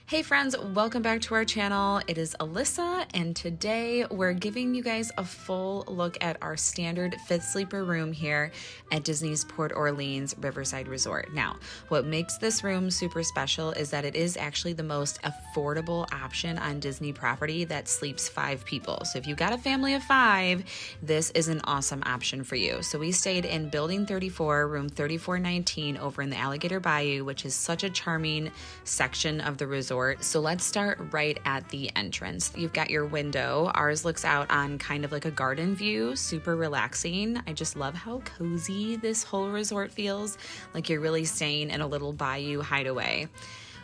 Hey friends, welcome back to our channel. It is Alyssa, and today we're giving you guys a full look at our standard 5th sleeper room here at Disney's Port Orleans Riverside Resort. Now, what makes this room super special is that it is actually the most affordable option on Disney property that sleeps 5 people. So if you've got a family of 5, this is an awesome option for you. So we stayed in Building 34, room 3419 over in the Alligator Bayou, which is such a charming section of the resort. So let's start right at the entrance. You've got your window. Ours looks out on kind of like a garden view, super relaxing. I just love how cozy this whole resort feels, like you're really staying in a little bayou hideaway.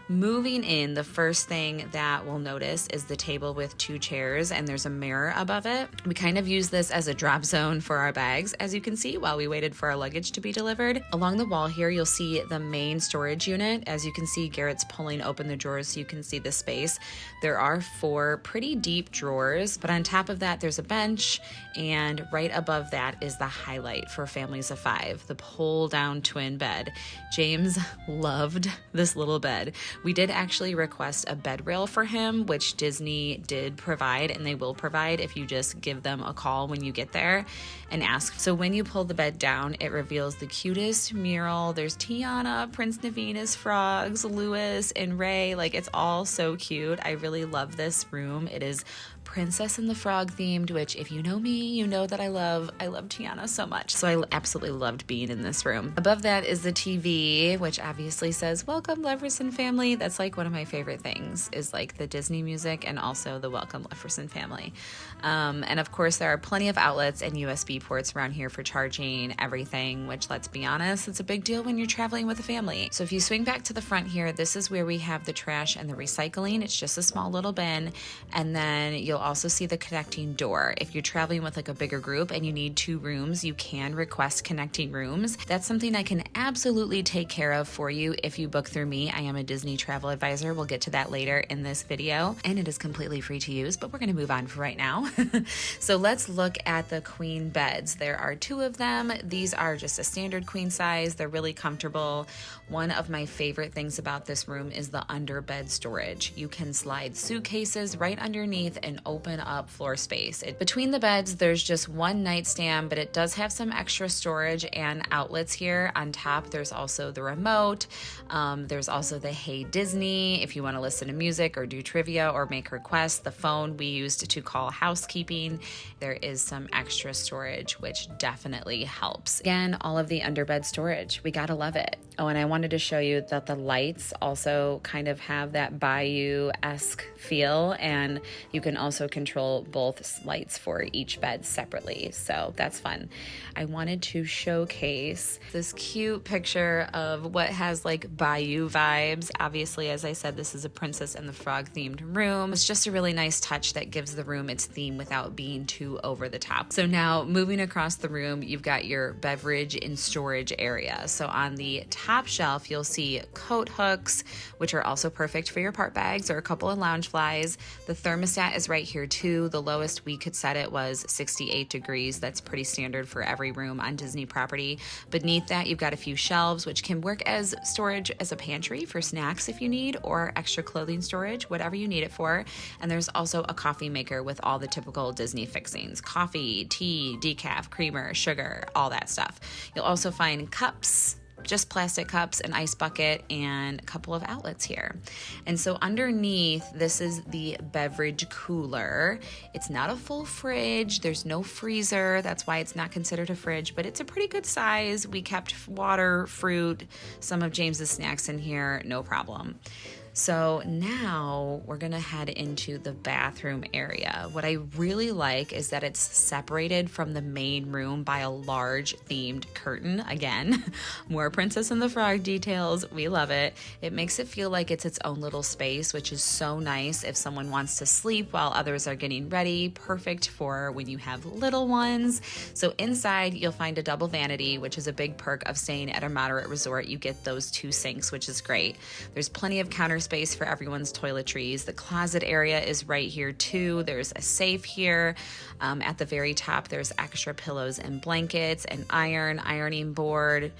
Moving in, the first thing that we'll notice is the table with 2 chairs, and there's a mirror above it. We kind of use this as a drop zone for our bags, as you can see, while we waited for our luggage to be delivered. Along the wall here, you'll see the main storage unit. As you can see, Garrett's pulling open the drawers so you can see the space. There are 4 pretty deep drawers, but on top of that, there's a bench, and right above that is the highlight for families of 5, the pull-down twin bed. James loved this little bed. We did actually request a bed rail for him, which Disney did provide, and they will provide if you just give them a call when you get there and ask. So when you pull the bed down, it reveals the cutest mural. There's Tiana, Prince Naveen's frogs, Louis, and Ray. Like, it's all so cute. I really love this room. It is Princess and the Frog themed, which if you know me, you know that I love Tiana so much. So I absolutely loved being in this room. Above that is the TV, which obviously says, "Welcome Lefferson family." That's like one of my favorite things, is like the Disney music and also the Welcome Lefferson family. And of course, there are plenty of outlets and USB ports around here for charging everything, which, let's be honest, it's a big deal when you're traveling with a family. So if you swing back to the front here, this is where we have the trash and the recycling. It's just a small little bin. And then you'll also see the connecting door. If you're traveling with like a bigger group and you need 2 rooms, you can request connecting rooms. That's something I can absolutely take care of for you if you book through me. I am a Disney travel advisor. We'll get to that later in this video, and it is completely free to use, but we're going to move on for right now. So let's look at the queen beds. There are 2 of them. These are just a standard queen size. They're really comfortable. One of my favorite things about this room is the under bed storage. You can slide suitcases right underneath and open up floor space. Between the beds, there's just 1 nightstand, but it does have some extra storage and outlets here. On top, there's also the remote. There's also the Hey Disney if you want to listen to music or do trivia or make requests. The phone we used to call housekeeping. There is some extra storage, which definitely helps. Again, all of the underbed storage. We gotta love it. Oh, and I wanted to show you that the lights also kind of have that bayou-esque feel, and you can also control both lights for each bed separately, so that's fun. I wanted to showcase this cute picture of what has like bayou vibes. Obviously, as I said, this is a Princess and the Frog themed room. It's just a really nice touch that gives the room its theme without being too over the top. So now moving across the room, you've got your beverage and storage area. So on the top shelf, you'll see coat hooks, which are also perfect for your part bags or a couple of lounge flies. The thermostat is right here too. The lowest we could set it was 68 degrees. That's pretty standard for every room on Disney property. Beneath that, you've got a few shelves, which can work as storage as a pantry for snacks if you need, or extra clothing storage, whatever you need it for. And there's also a coffee maker with all the typical Disney fixings: coffee, tea, decaf, creamer, sugar, all that stuff. You'll also find cups, just plastic cups, an ice bucket, and a couple of outlets here. And so underneath, this is the beverage cooler. It's not a full fridge. There's no freezer. That's why it's not considered a fridge, but it's a pretty good size. We kept water, fruit, some of James's snacks in here, no problem. So now we're gonna head into the bathroom area. What I really like is that it's separated from the main room by a large themed curtain. Again, more Princess and the Frog details. We love it. It makes it feel like it's its own little space, which is so nice if someone wants to sleep while others are getting ready. Perfect for when you have little ones. So inside you'll find a double vanity, which is a big perk of staying at a moderate resort. You get those 2 sinks, which is great. There's plenty of counter space for everyone's toiletries. The closet area is right here too. There's a safe here. At the very top, there's extra pillows and blankets, an ironing board,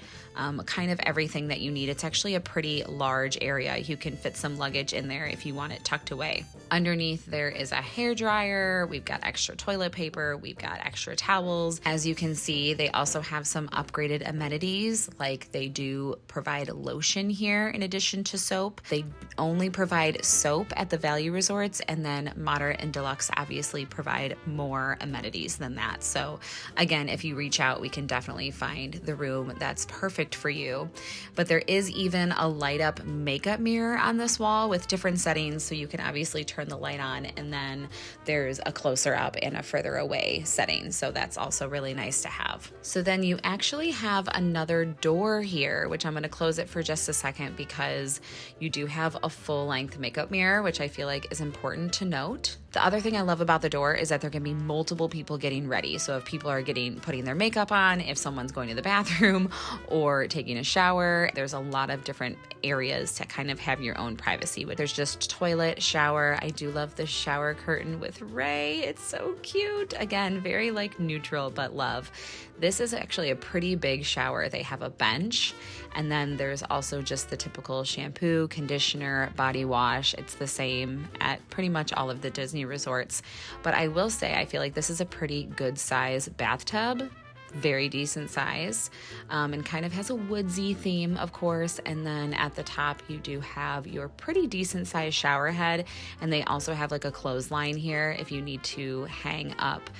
kind of everything that you need. It's actually a pretty large area. You can fit some luggage in there if you want it tucked away. Underneath there is a hair dryer. We've got extra toilet paper. We've got extra towels. As you can see, they also have some upgraded amenities, like they do provide lotion here in addition to soap. They only provide soap at the value resorts, and then moderate and deluxe obviously provide more amenities than that. So again, if you reach out, we can definitely find the room that's perfect for you. But there is even a light up makeup mirror on this wall with different settings, so you can obviously turn the light on, and then there's a closer up and a further away setting. So that's also really nice to have. So then you actually have another door here, which I'm going to close it for just a second because you do have a full length makeup mirror, which I feel like is important to note. The other thing I love about the door is that there can be multiple people getting ready. So if people are putting their makeup on, if someone's going to the bathroom or taking a shower, there's a lot of different areas to kind of have your own privacy. But there's just toilet, shower. I do love the shower curtain with Ray. It's so cute. Again, very like neutral, but love. This is actually a pretty big shower. They have a bench, and then there's also just the typical shampoo, conditioner, body wash. It's the same at pretty much all of the Disney resorts. But I will say, I feel like this is a pretty good size bathtub. Very decent size, and kind of has a woodsy theme, of course. And then at the top, you do have your pretty decent sized shower head, and they also have like a clothesline here if you need to hang up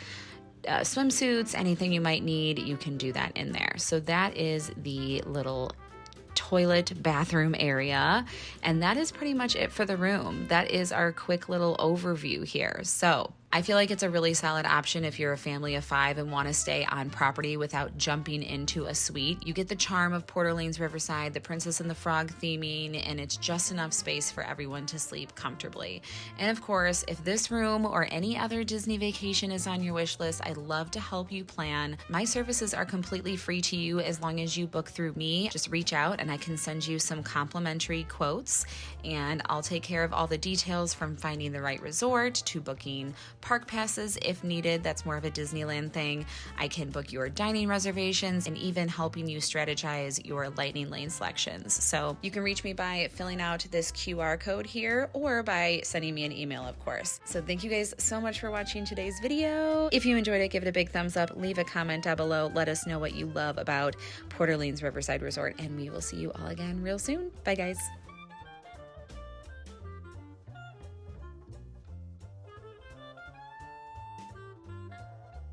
swimsuits, anything you might need, you can do that in there. So that is the little toilet bathroom area, and that is pretty much it for the room. That is our quick little overview here. So I feel like it's a really solid option if you're a family of 5 and want to stay on property without jumping into a suite. You get the charm of Port Orleans Riverside, the Princess and the Frog theming, and it's just enough space for everyone to sleep comfortably. And of course, if this room or any other Disney vacation is on your wish list, I'd love to help you plan. My services are completely free to you as long as you book through me. Just reach out and I can send you some complimentary quotes, and I'll take care of all the details from finding the right resort to booking park passes if needed. That's more of a Disneyland thing. I can book your dining reservations and even helping you strategize your lightning lane selections. So you can reach me by filling out this QR code here or by sending me an email, of course. So thank you guys so much for watching today's video. If you enjoyed it, give it a big thumbs up, leave a comment down below. Let us know what you love about Port Orleans Riverside Resort, and we will see you all again real soon. Bye guys.